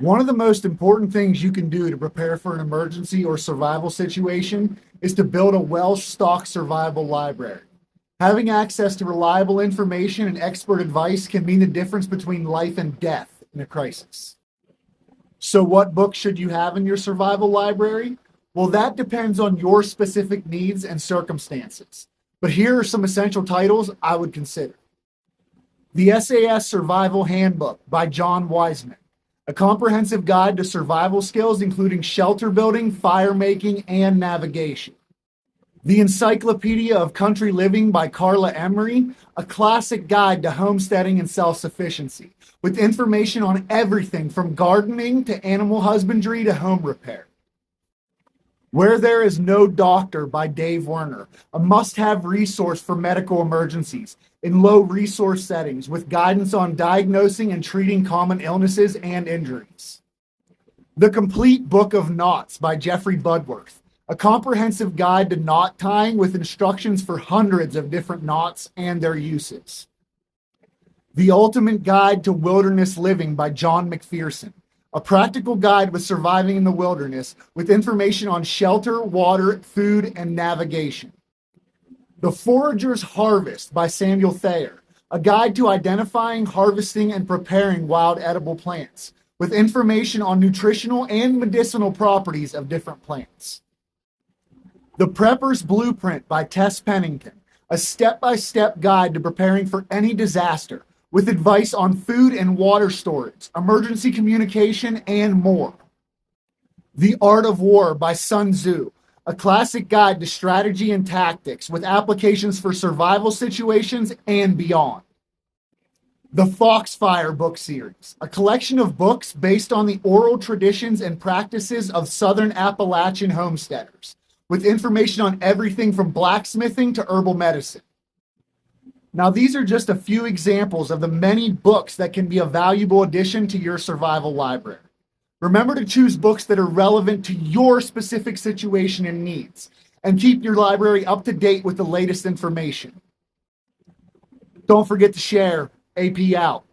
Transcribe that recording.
One of the most important things you can do to prepare for an emergency or survival situation is to build a well-stocked survival library. Having access to reliable information and expert advice can mean the difference between life and death in a crisis. So, what books should you have in your survival library? Well, that depends on your specific needs and circumstances. But here are some essential titles I would consider. The SAS Survival Handbook by John Wiseman, a comprehensive guide to survival skills including shelter building, fire making, and navigation. The Encyclopedia of Country Living by Carla Emery, a classic guide to homesteading and self-sufficiency, with information on everything from gardening to animal husbandry to home repair. Where There Is No Doctor by Dave Werner, a must-have resource for medical emergencies in low-resource settings with guidance on diagnosing and treating common illnesses and injuries. The Complete Book of Knots by Jeffrey Budworth, a comprehensive guide to knot tying with instructions for hundreds of different knots and their uses. The Ultimate Guide to Wilderness Living by John McPherson, a practical guide with surviving in the wilderness with information on shelter, water, food, and navigation. The Forager's Harvest by Samuel Thayer, a guide to identifying, harvesting, and preparing wild edible plants with information on nutritional and medicinal properties of different plants. The Prepper's Blueprint by Tess Pennington, a step-by-step guide to preparing for any disaster with advice on food and water storage, emergency communication, and more. The Art of War by Sun Tzu, a classic guide to strategy and tactics with applications for survival situations and beyond. The Foxfire book series, a collection of books based on the oral traditions and practices of Southern Appalachian homesteaders, with information on everything from blacksmithing to herbal medicine. Now, these are just a few examples of the many books that can be a valuable addition to your survival library. Remember to choose books that are relevant to your specific situation and needs, and keep your library up to date with the latest information. Don't forget to share. AP out.